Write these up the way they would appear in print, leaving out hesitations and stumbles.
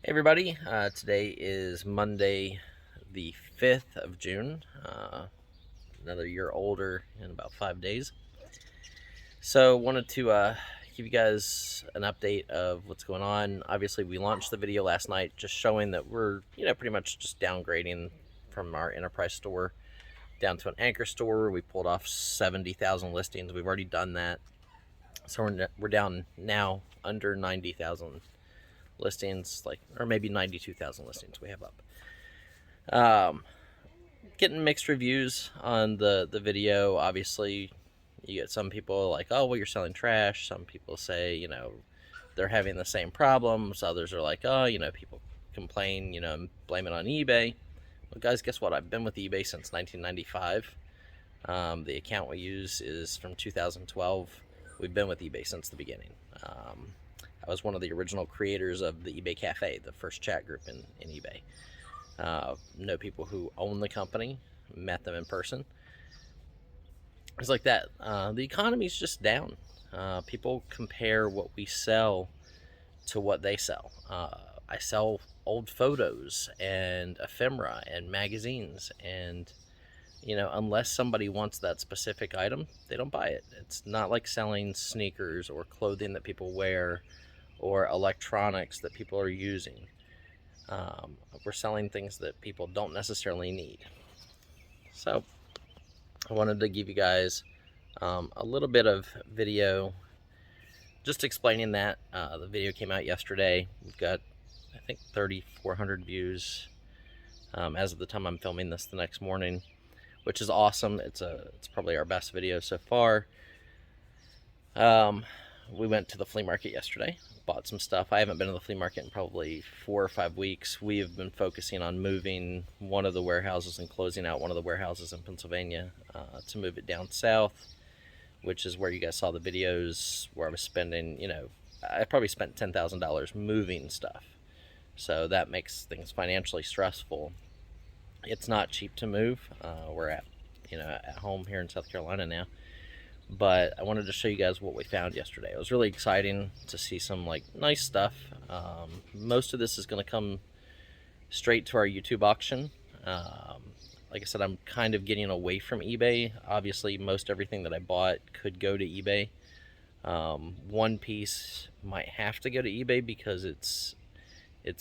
Hey everybody, today is Monday the 5th of June, another year older in about 5 days. So wanted to give you guys an update of what's going on. Obviously we launched the video last night just showing that we're pretty much just downgrading from our enterprise store down to an anchor store. We pulled off 70,000 listings. We've already done that. So we're down now under 90,000 listings, or maybe 92,000 listings we have up. Getting mixed reviews on the video. Obviously, you get some people like, oh, well, you're selling trash. Some people say, they're having the same problems. Others are like, oh, people complain, and blame it on eBay. Well, guys, guess what? I've been with eBay since 1995. The account we use is from 2012. We've been with eBay since the beginning. I was one of the original creators of the eBay Cafe, the first chat group in eBay. Know people who own the company, met them in person. It's like that. The economy's just down. People compare what we sell to what they sell. I sell old photos and ephemera and magazines, and unless somebody wants that specific item, they don't buy it. It's not like selling sneakers or clothing that people wear or electronics that people are using. We're selling things that people don't necessarily need. So I wanted to give you guys a little bit of video just explaining that. The video came out yesterday. We've got, I think, 3,400 views as of the time I'm filming this the next morning, which is awesome. It's probably our best video so far. We went to the flea market yesterday, bought some stuff. I haven't been to the flea market in probably 4 or 5 weeks. We have been focusing on moving one of the warehouses and closing out one of the warehouses in Pennsylvania to move it down south, which is where you guys saw the videos where I was spending, I probably spent $10,000 moving stuff. So that makes things financially stressful. It's not cheap to move. We're at home here in South Carolina now. But I wanted to show you guys what we found yesterday. It was really exciting to see some nice stuff. Most of this is going to come straight to our YouTube auction. Like I said, I'm kind of getting away from eBay. Obviously, most everything that I bought could go to eBay. One piece might have to go to eBay because it's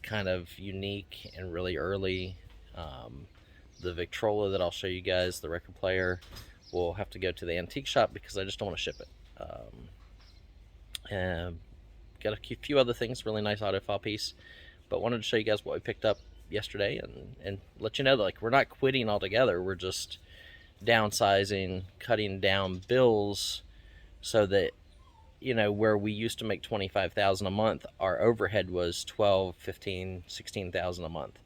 kind of unique and really early. The Victrola that I'll show you guys, the record player, will have to go to the antique shop because I just don't want to ship it. And got a few other things, really nice autofile piece, but wanted to show you guys what we picked up yesterday and let you know that we're not quitting altogether. We're just downsizing, cutting down bills so that where we used to make $25,000 a month, our overhead was $12,000, $15,000, $16,000 a month.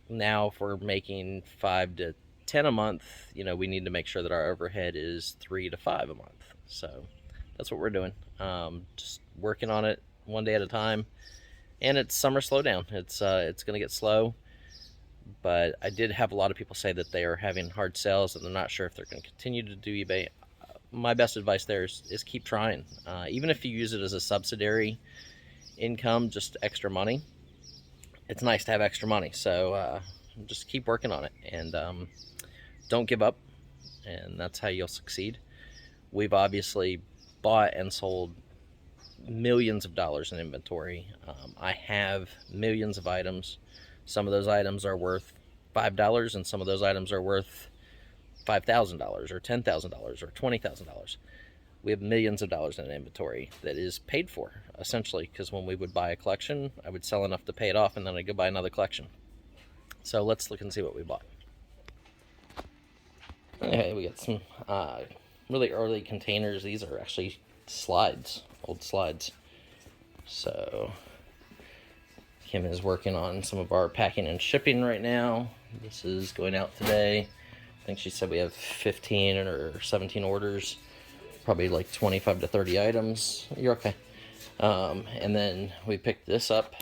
Now if we're making $5,000 to $10,000 a month, we need to make sure that our overhead is $3,000 to $5,000 a month. So that's what we're doing. Just working on it one day at a time. And it's summer slowdown. It's going to get slow. But I did have a lot of people say that they are having hard sales and they're not sure if they're going to continue to do eBay. My best advice there is keep trying. Even if you use it as a subsidiary income, just extra money, it's nice to have extra money. So just keep working on it and don't give up, and that's how you'll succeed. We've obviously bought and sold millions of dollars in inventory. I have millions of items. Some of those items are worth $5 and some of those items are worth $5,000 or $10,000 or $20,000. We have millions of dollars in inventory that is paid for, essentially, because when we would buy a collection, I would sell enough to pay it off and then I'd go buy another collection. So let's look and see what we bought. Okay, we got some really early containers. These are actually slides, old slides. So Kim is working on some of our packing and shipping right now. This is going out today. I think she said we have 15 or 17 orders, probably 25 to 30 items. You're okay. And then we picked this up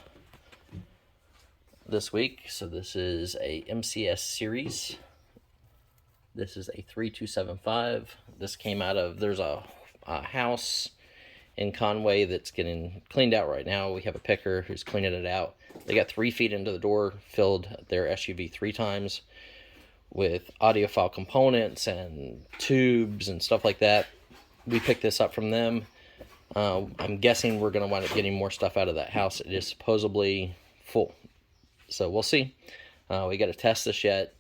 this week. So this is a MCS series. This is a 3275. This came out of, there's a house in Conway that's getting cleaned out right now. We have a picker who's cleaning it out. They got 3 feet into the door, filled their SUV 3 times with audiophile components and tubes and stuff like that. We picked this up from them. I'm guessing we're going to wind up getting more stuff out of that house. It is supposedly full, so we'll see. We got to test this yet.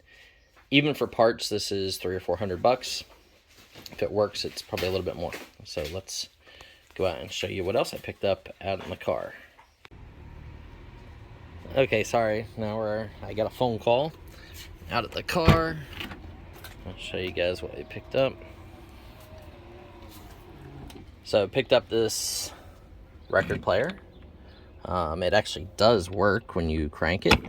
Even for parts, this is $300 or $400. If it works, it's probably a little bit more. So let's go out and show you what else I picked up out in the car. Okay, sorry. Now I got a phone call out at the car. I'll show you guys what I picked up. So I picked up this record player. It actually does work when you crank it.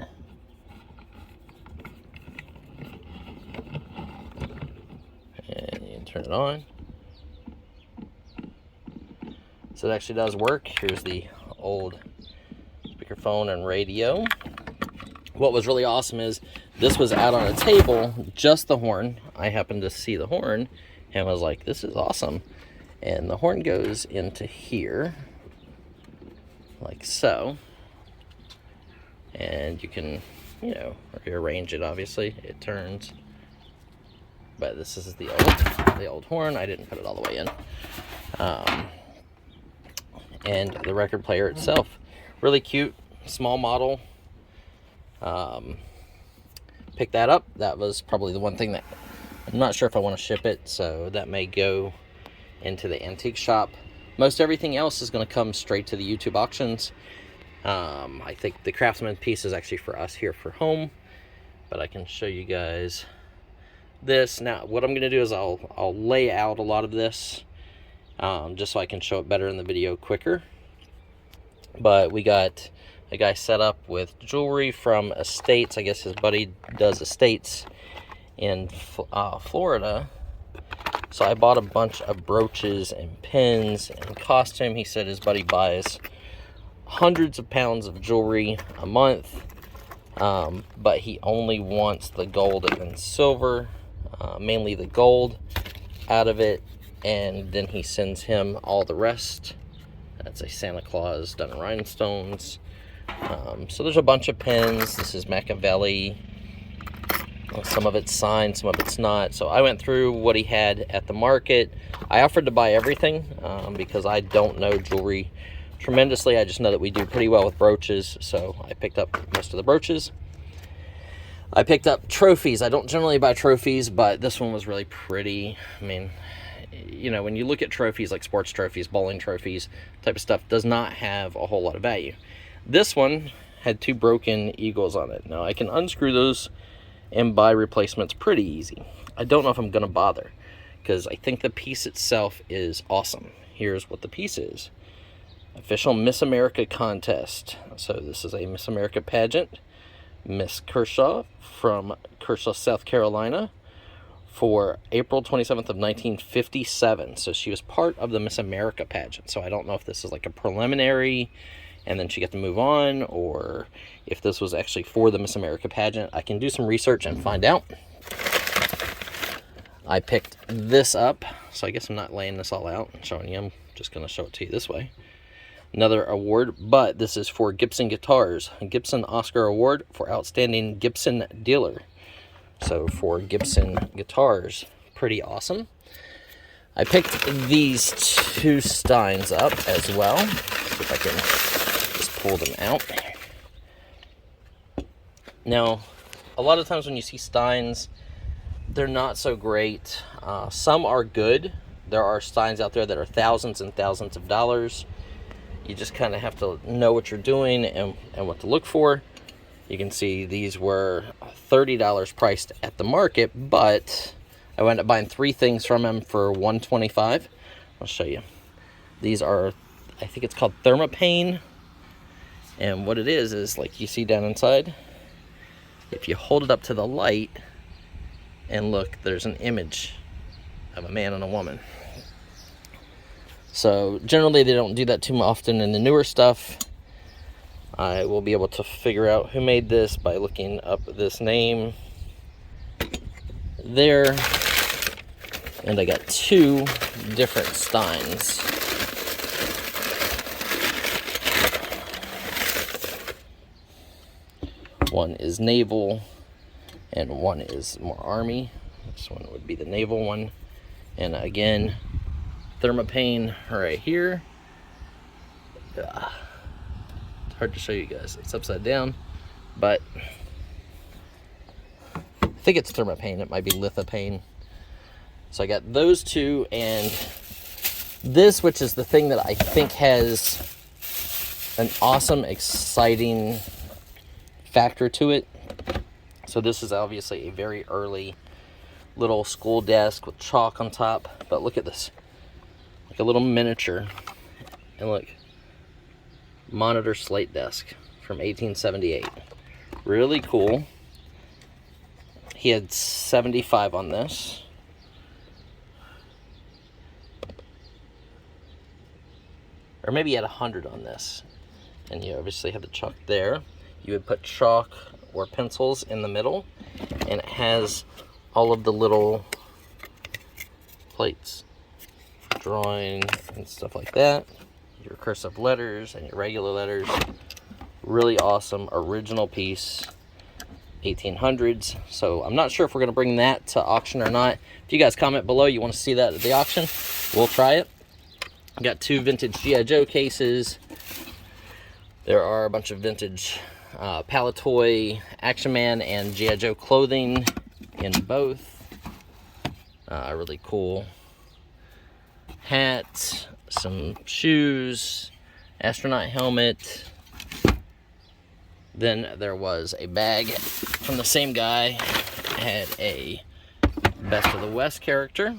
And you turn it on. So it actually does work. Here's the old speakerphone and radio. What was really awesome is this was out on a table, just the horn. I happened to see the horn and was like, this is awesome. And the horn goes into here, like so. And you can, you know, rearrange it, obviously. It turns. But this is the old horn. I didn't put it all the way in. And the record player itself, really cute, small model. Picked that up. That was probably the one thing that I'm not sure if I want to ship it, so that may go into the antique shop. Most everything else is going to come straight to the YouTube auctions. I think the Craftsman piece is actually for us here for home, but I can show you guys this. Now what I'm going to do is I'll lay out a lot of this just so I can show it better in the video quicker. But we got a guy set up with jewelry from estates. I guess his buddy does estates in Florida. So I bought a bunch of brooches and pins and cost him. He said his buddy buys hundreds of pounds of jewelry a month, but he only wants the gold and silver, mainly the gold out of it, and then he sends him all the rest. That's a Santa Claus done in rhinestones. So there's a bunch of pins. This is Machiavelli. Some of it's signed, some of it's not. So I went through what he had at the market. I offered to buy everything because I don't know jewelry tremendously. I just know that we do pretty well with brooches, so I picked up most of the brooches. I picked up trophies. I don't generally buy trophies, but this one was really pretty. I mean, you know, when you look at trophies like sports trophies, bowling trophies, type of stuff, does not have a whole lot of value. This one had 2 broken eagles on it. Now I can unscrew those and buy replacements pretty easy. I don't know if I'm gonna bother because I think the piece itself is awesome. Here's what the piece is. Official Miss America contest. So this is a Miss America pageant. Miss Kershaw from Kershaw, South Carolina, for April 27th of 1957. So she was part of the Miss America pageant. So I don't know if this is like a preliminary and then she got to move on, or if this was actually for the Miss America pageant. I can do some research and find out. I picked this up, so I guess I'm not laying this all out and showing you. I'm just going to show it to you this way. Another award, but this is for Gibson Guitars. Gibson Oscar Award for Outstanding Gibson Dealer. So for Gibson Guitars, pretty awesome. I picked these 2 steins up as well. See if I can just pull them out. Now, a lot of times when you see steins, they're not so great. Some are good. There are steins out there that are thousands and thousands of dollars. You just kind of have to know what you're doing and what to look for. You can see these were $30 priced at the market, but I wound up buying 3 things from him for $125. I'll show you. These are, I think it's called Thermopane. And what it is like you see down inside, if you hold it up to the light and look, there's an image of a man and a woman. So generally they don't do that too often in the newer stuff. I will be able to figure out who made this by looking up this name there. And I got 2 different steins. One is naval, and one is more army. This one would be the naval one. And again, thermopane right here. It's hard to show you guys. It's upside down, but I think it's thermopane. It might be lithopane. So I got those two, and this, which is the thing that I think has an awesome, exciting factor to it. So this is obviously a very early little school desk with chalk on top, but look at this, like a little miniature. And look, monitor slate desk from 1878. Really cool. He had 75 on this. Or maybe he had 100 on this. And you obviously have the chalk there. You would put chalk or pencils in the middle, and it has all of the little plates, drawing and stuff like that, your cursive letters and your regular letters. Really awesome original piece, 1800s. So I'm not sure if we're going to bring that to auction or not. If you guys comment below you want to see that at the auction, we'll try it. Got two vintage G.I. Joe cases. There are a bunch of vintage Palatoy, Action Man, and G.I. Joe clothing in both. Really cool hat, some shoes, astronaut helmet. Then there was a bag from the same guy. Had a Best of the West character.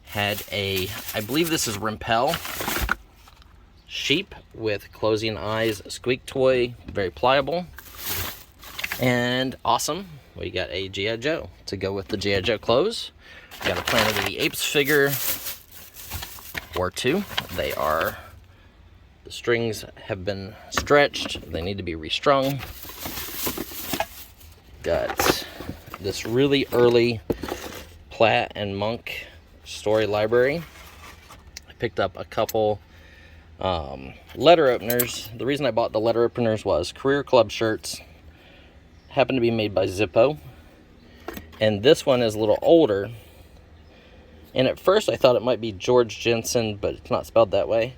Had a, I believe this is Rimpel sheep with closing eyes squeak toy, very pliable and awesome. We got a G.I. Joe to go with the G.I. Joe clothes. Got a Planet of the Apes figure or two. They are, the strings have been stretched, they need to be restrung. Got this really early Platt and Monk story library. I picked up a couple letter openers. The reason I bought the letter openers was Career Club shirts happen to be made by Zippo, and this one is a little older, and at first I thought it might be George Jensen, but it's not spelled that way.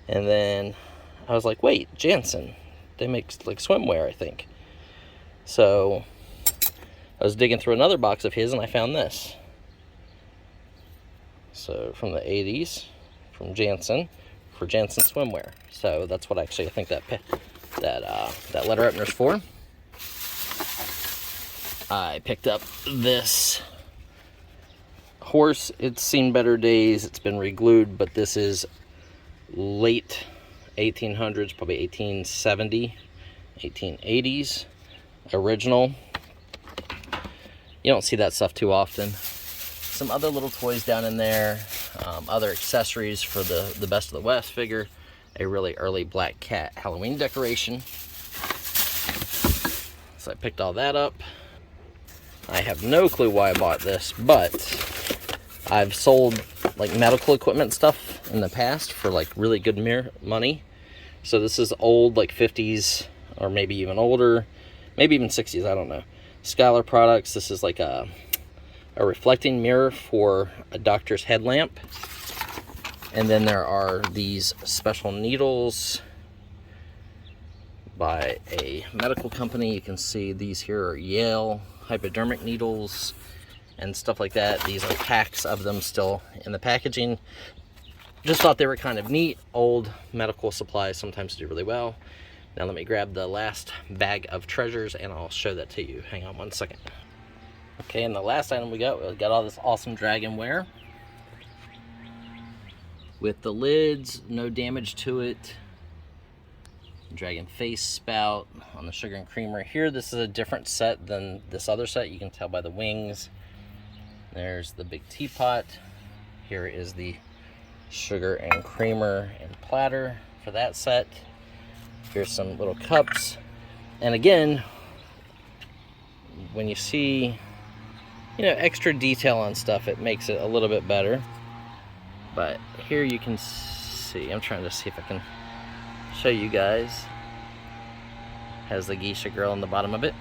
And then I was like, wait, Jensen, they make like swimwear, I think. So I was digging through another box of his and I found this. So from the 80s, from Jansen, for Jansen swimwear. So that's what actually I think that letter opener's for. I picked up this horse. It's seen better days. It's been re-glued, but this is late 1800s, probably 1870, 1880s original. You don't see that stuff too often. Some other little toys down in there, other accessories for the Best of the West figure, a really early black cat Halloween decoration. So I picked all that up. I have no clue why I bought this, but I've sold like medical equipment stuff in the past for like really good money. So this is old, like 50s or maybe even older, maybe even 60s, I don't know. Skylar products. This is like a reflecting mirror for a doctor's headlamp. And then there are these special needles by a medical company. You can see these here are Yale hypodermic needles and stuff like that. These are packs of them still in the packaging. Just thought they were kind of neat. Old medical supplies sometimes do really well. Now let me grab the last bag of treasures and I'll show that to you. Hang on one second. Okay, and the last item we got all this awesome dragonware with the lids, no damage to it. Dragon face spout on the sugar and creamer. Here, this is a different set than this other set. You can tell by the wings. There's the big teapot. Here is the sugar and creamer and platter for that set. Here's some little cups. And again, when you see, extra detail on stuff, it makes it a little bit better. But here you can see, I'm trying to see if I can show you guys. Has the geisha grill on the bottom of it.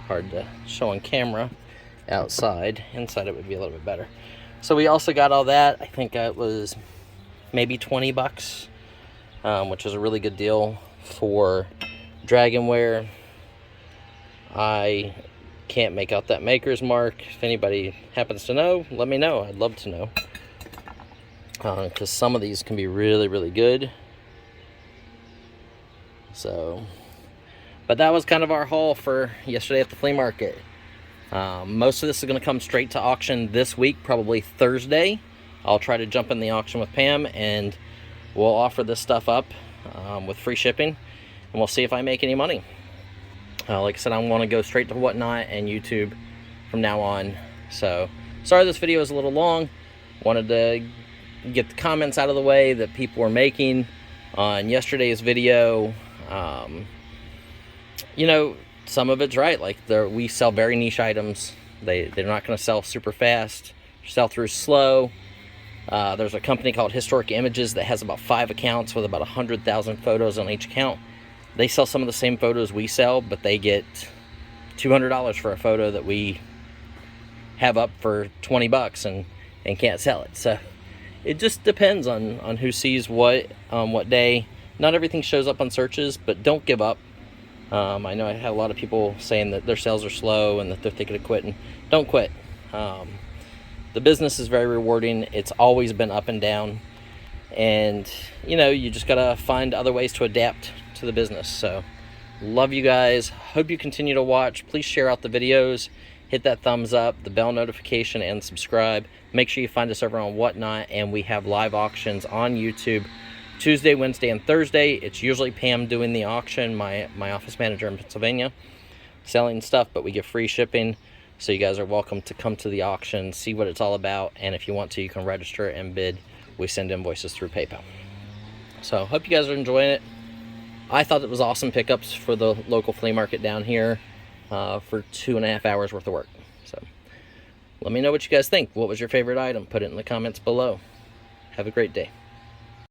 Hard to show on camera outside. Inside it would be a little bit better. So we also got all that. I think it was maybe 20 bucks, which is a really good deal for Dragonware. I can't make out that maker's mark. If anybody happens to know, let me know. I'd love to know. Because some of these can be really, really good. So, but that was kind of our haul for yesterday at the flea market. Most of this is going to come straight to auction this week, probably Thursday. I'll try to jump in the auction with Pam, and we'll offer this stuff up with free shipping, and we'll see if I make any money. Like I said, I want to go straight to Whatnot and YouTube from now on. So, sorry this video is a little long. Wanted to get the comments out of the way that people were making on yesterday's video. You know, some of it's right. Like, we sell very niche items. They're not going to sell super fast. Sell through slow. There's a company called Historic Images that has about 5 accounts with about 100,000 photos on each account. They sell some of the same photos we sell, but they get $200 for a photo that we have up for 20 bucks and can't sell it. So it just depends on who sees what day. Not everything shows up on searches, but don't give up. I know I had a lot of people saying that their sales are slow and that they're thinking of quitting. Don't quit. The business is very rewarding. It's always been up and down. And, you know, you just got to find other ways to adapt to the business. So, love you guys. Hope you continue to watch. Please share out the videos. Hit that thumbs up, the bell notification, and subscribe. Make sure you find us over on Whatnot. And we have live auctions on YouTube Tuesday, Wednesday, and Thursday. It's usually Pam doing the auction, my office manager in Pennsylvania, selling stuff, but we give free shipping. So you guys are welcome to come to the auction, see what it's all about, and if you want to, you can register and bid. We send invoices through PayPal. So, hope you guys are enjoying it. I thought it was awesome pickups for the local flea market down here for 2.5 hours worth of work. So, let me know what you guys think. What was your favorite item? Put it in the comments below. Have a great day.